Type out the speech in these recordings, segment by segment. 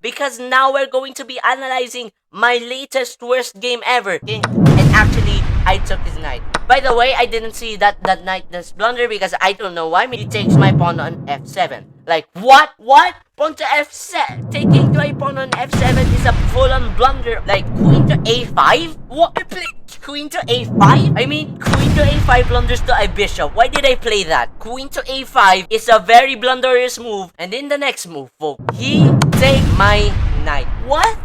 because now we're going to be analyzing my latest worst game ever. And actually, I took his knight. By the way, I didn't see that knight does blunder because I don't know why. He takes my pawn on f7. Like, what? What? Pawn to f7? Taking my pawn on f7 is a full-on blunder. Like, queen to a5? What? I played queen to a5? I mean, queen to a5 blunders to a bishop. Why did I play that? Queen to a5 is a very blunderous move. And in the next move, folks, he take my knight. What?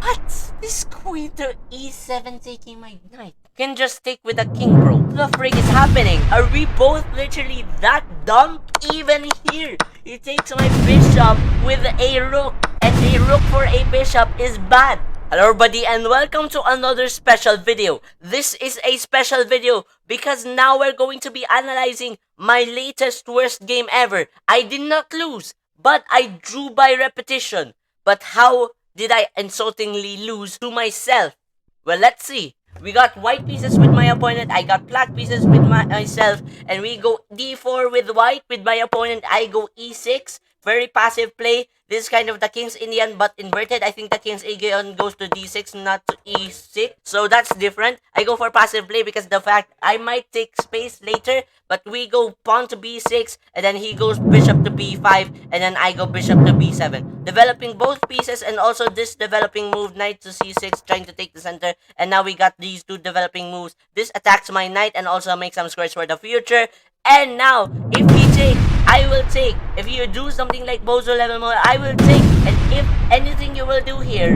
This queen to e7 taking my knight can just stick with the king, bro. What the frick is happening? Are we both literally that dumb? Even here, he takes my bishop with a rook, and a rook for a bishop is bad. Hello everybody and welcome to another special video. This is a special video because now we're going to be analyzing my latest worst game ever. I did not lose, but I drew by repetition. But how did I insultingly lose to myself? Well, let's see. We got white pieces with my opponent, I got black pieces with myself, and we go d4 with white with my opponent, I go e6. Very passive play. This is kind of the King's Indian but inverted. I think the King's Indian goes to d6, not to e6. So that's different. I go for passive play because the fact I might take space later. But we go pawn to b6, and then he goes bishop to b5, and then I go bishop to b7. Developing both pieces, and also this developing move, knight to c6, trying to take the center. And now we got these two developing moves. This attacks my knight and also makes some squares for the future. And now, if he takes, I will take. If you do something like Bozo level mode, I will take. And if anything you will do here,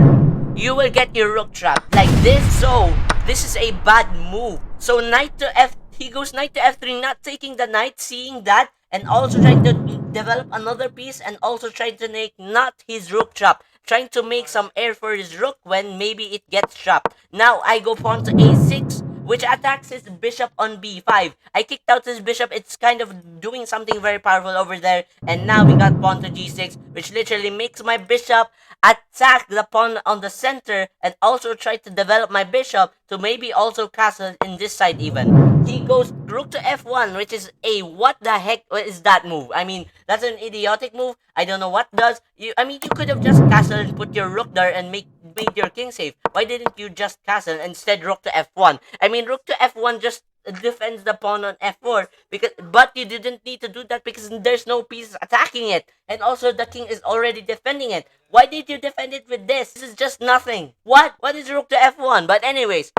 you will get your rook trap like this. So this is a bad move. So knight to f, he goes knight to f3, not taking the knight, seeing that, and also trying to develop another piece, and also trying to make not his rook trap, trying to make some air for his rook when maybe it gets trapped. Now I go pawn to a6, which attacks his bishop on b5. I kicked out his bishop. It's kind of doing something very powerful over there. And now we got pawn to g6, which literally makes my bishop attack the pawn on the center and also try to develop my bishop to maybe also castle in this side even. He goes rook to f1, which is a what the heck is that move? I mean, that's an idiotic move. I don't know what does. You could have just castled and put your rook there and made your king safe. Why didn't you just castle instead rook to f1? I mean, rook to f1 just defends the pawn on f4 but you didn't need to do that because there's no pieces attacking it, and also the king is already defending it. Why did you defend it with this? This is just nothing. What is rook to f1? But anyways,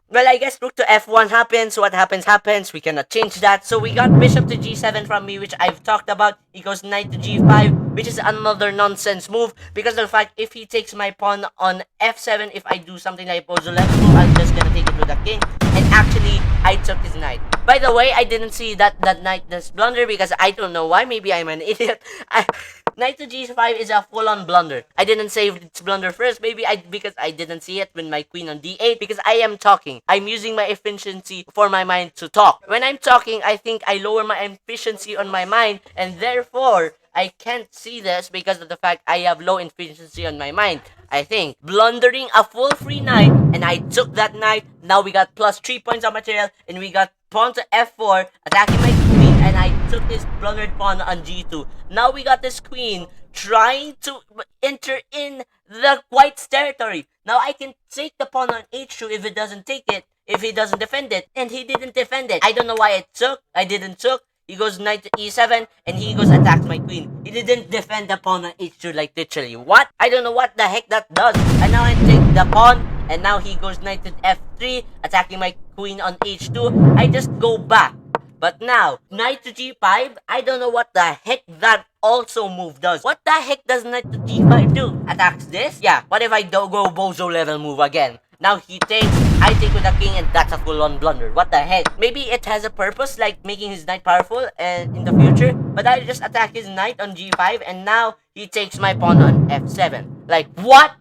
well, I guess rook to f1 happens. What happens. We cannot change that. So we got bishop to g7 from me, which I've talked about. He goes knight to g5, which is another nonsense move because of the fact if he takes my pawn on f7, if I do something like Bozo level move, I'm just gonna take it with the king. And actually, I took his knight. By the way, I didn't see that knight does blunder because I don't know why. Maybe I'm an idiot. Knight to g5 is a full-on blunder. I didn't say it's blunder first, because I didn't see it with my queen on d8 because I am talking. I'm using my efficiency for my mind to talk. When I'm talking, I think I lower my efficiency on my mind, and therefore I can't see this because of the fact I have low efficiency on my mind. I think blundering a full free knight, and I took that knight. Now we got plus 3 points of material, and we got pawn to f4 attacking my queen, and I took this blundered pawn on g2. Now we got this queen trying to enter in the white's territory. Now I can take the pawn on h2 if it doesn't take it, if he doesn't defend it, and he didn't defend it. I don't know why I didn't took. He goes knight to e7, and he goes attacks my queen. He didn't defend the pawn on h2, like literally. What? I don't know what the heck that does. And now I take the pawn, and now he goes knight to f3, attacking my queen on h2. I just go back. But now, knight to g5, I don't know what the heck that also move does. What the heck does knight to g5 do? Attacks this? Yeah, what if I don't go Bozo level move again? Now he takes, I take with the king, and that's a full-on blunder. What the heck? Maybe it has a purpose, like making his knight powerful and in the future. But I just attack his knight on g5, and now he takes my pawn on f7. Like, what?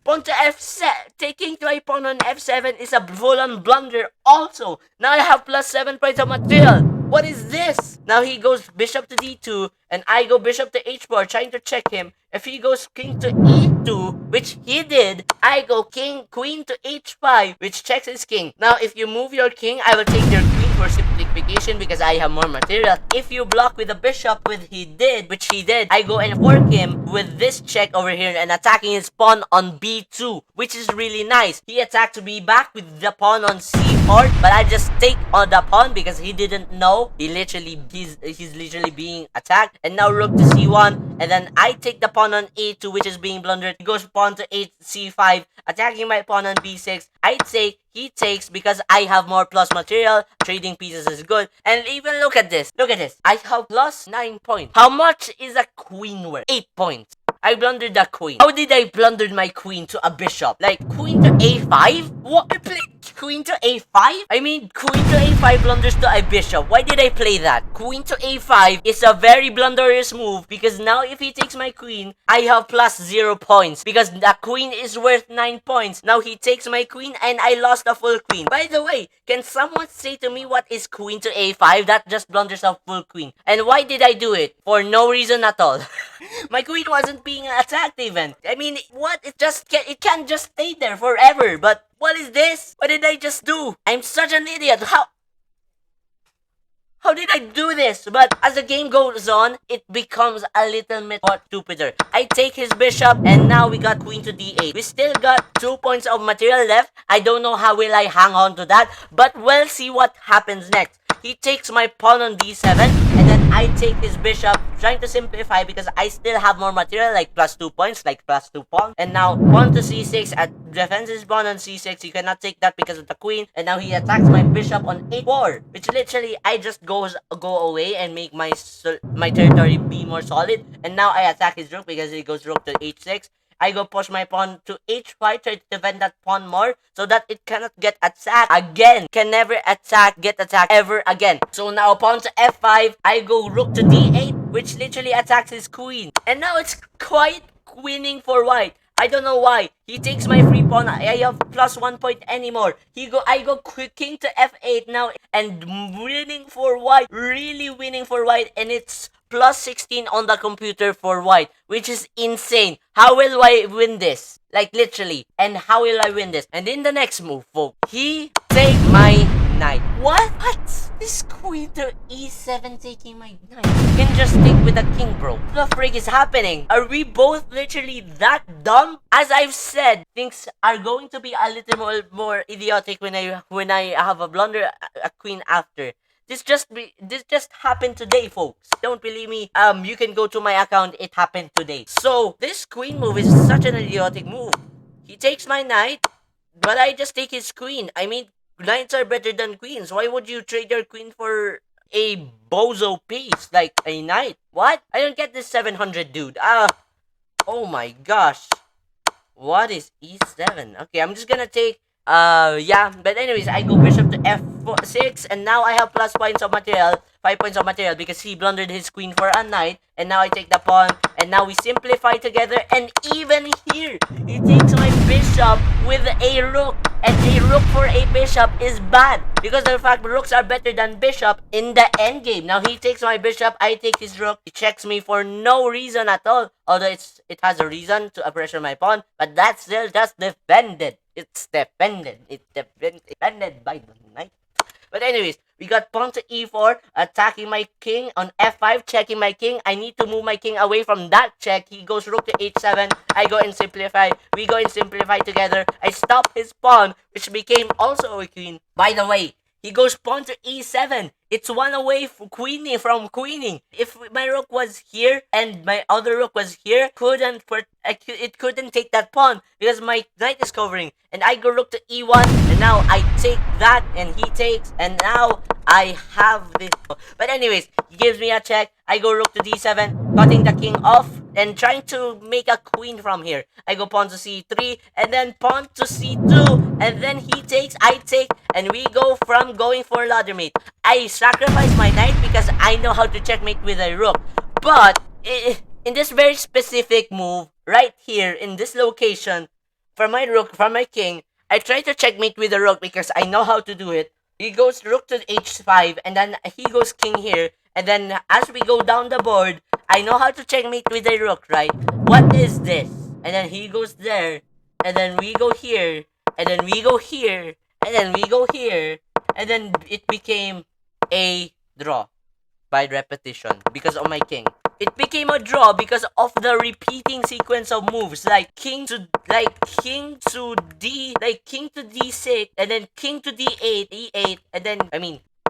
Pawn to f7. Taking my pawn on f7 is a full-on blunder also. Now I have plus 7 points of material. What is this? Now he goes bishop to d2, and I go bishop to h4, trying to check him. If he goes king to e, e2, which he did. I go queen to h5, which checks his king. Now, if you move your king, I will take your queen for simplification because I have more material. If you block with the bishop, which he did, I go and fork him with this check over here and attacking his pawn on b2, which is really nice. He attacked to be back with the pawn on c4, but I just take on the pawn because he didn't know. He's literally being attacked. And now rook to c1, and then I take the pawn on a2, which is being blundered. He goes pawn to c5, attacking my pawn on b6. I take, he takes because I have more plus material. Trading pieces is good. And even look at this. I have plus 9 points. How much is a queen worth? 8 points. I blundered the queen. How did I blunder my queen to a bishop? Like, queen to a5? What? I played queen to a5? I mean, queen to a5 blunders to a bishop. Why did I play that? Queen to a5 is a very blunderous move because now if he takes my queen, I have plus 0 points because the queen is worth 9 points. Now he takes my queen and I lost a full queen. By the way, can someone say to me what is queen to a5? That just blunders a full queen. And why did I do it? For no reason at all. My queen wasn't being attacked even. I mean, what? It can't just stay there forever. But what is this? What did I just do? I'm such an idiot. How did I do this? But as the game goes on, it becomes a little bit more stupider. I take his bishop, and now we got queen to d8. We still got 2 points of material left. I don't know how will I hang on to that, but we'll see what happens next. He takes my pawn on d7, and then I take his bishop, trying to simplify because I still have more material, like plus 2 points, like plus 2 pawns. And now, pawn to c6, defends his pawn on c6, you cannot take that because of the queen. And now he attacks my bishop on a4, which literally, I just go away and make my territory be more solid. And now I attack his rook because he goes rook to h6. I go push my pawn to h5, try to defend that pawn more so that it cannot get attacked again. Can never get attacked ever again. So now pawn to f5, I go rook to d8, which literally attacks his queen. And now it's quite winning for white. I don't know why. He takes my free pawn. I have plus 1 point anymore. I go king to f8 now and winning for white. Really winning for white. And it's plus 16 on the computer for white, which is insane. How will I win this? Like literally. And how will I win this? And in the next move, folks, he take my knight. What? This queen to e7 taking my knight. You can just stick with the king, bro. What the frig is happening? Are we both literally that dumb? As I've said, things are going to be a little more idiotic when I have a blunder a queen after. This just happened today, folks. Don't believe me? You can go to my account. It happened today. So this queen move is such an idiotic move. He takes my knight, but I just take his queen. I mean, knights are better than queens. Why would you trade your queen for a bozo piece like a knight? What? I don't get this 700, dude. Oh my gosh. What is e7? Okay, I'm just gonna take. Yeah, but anyways, I go bishop to f6, and now I have plus points of material, 5 points of material, because he blundered his queen for a knight, and now I take the pawn, and now we simplify together, and even here, he takes my bishop with a rook, and a rook for a bishop is bad, because of the fact rooks are better than bishop in the endgame. Now he takes my bishop, I take his rook, he checks me for no reason at all, although it has a reason to pressure my pawn, but that's still just defended. It's defended by the knight. But anyways, we got pawn to e4, attacking my king on f5, checking my king. I need to move my king away from that check. He goes rook to h7. I go and simplify. We go and simplify together. I stop his pawn, which became also a queen. By the way, he goes pawn to e7. It's one away from queening. If my rook was here and my other rook was here, it couldn't take that pawn because my knight is covering. And I go rook to e1, and now I take that, and he takes, and now I have this. But anyways, he gives me a check. I go rook to d7, cutting the king off, and trying to make a queen from here. I go pawn to c3, and then pawn to c2, and then he takes, I take, and we go from going for ladder mate. I sacrifice my knight because I know how to checkmate with a rook. But in this very specific move, right here, in this location, for my rook, for my king, I try to checkmate with a rook because I know how to do it. He goes rook to h5, and then he goes king here. And then as we go down the board, I know how to checkmate with a rook, right? What is this? and then he goes there, and then we go here, and then we go here, and then we go here, and then it became a draw by repetition because of my king. It became a draw because of the repeating sequence of moves like king to d6, and then king to d8, and then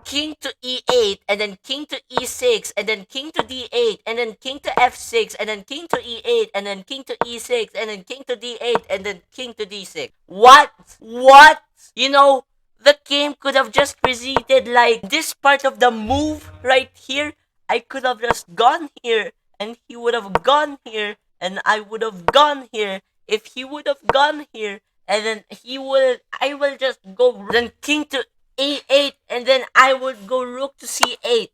king to e8, and then king to e6, and then king to d8, and then king to f6, and then king to e8, and then king to e6, and then king to d8, and then king to d6. What? What? You know, the game could have just proceeded like this part of the move right here. I could have just gone here, and he would have gone here, and I would have gone here. If he would have gone here, and then I will just go, then king to a8, and then I would go rook to c8.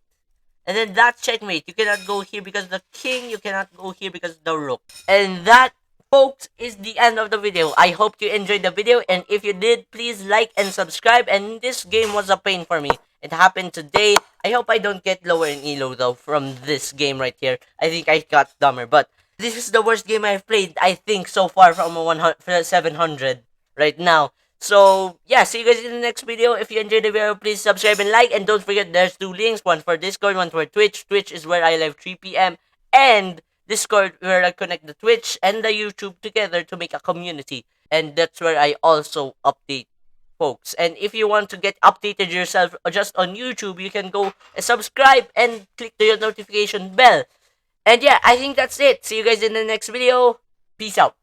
And then that's checkmate. You cannot go here because of the king. You cannot go here because of the rook. And that, folks, is the end of the video. I hope you enjoyed the video. And if you did, please like and subscribe. And this game was a pain for me. It happened today. I hope I don't get lower in elo though from this game right here. I think I got dumber. But this is the worst game I've played, I think, so far from 700 right now. So, yeah, see you guys in the next video. If you enjoyed the video, please subscribe and like. And don't forget, there's 2 links. One for Discord, one for Twitch. Twitch is where I live 3 p.m. And Discord, where I connect the Twitch and the YouTube together to make a community. And that's where I also update, folks. And if you want to get updated yourself just on YouTube, you can go subscribe and click the notification bell. And yeah, I think that's it. See you guys in the next video. Peace out.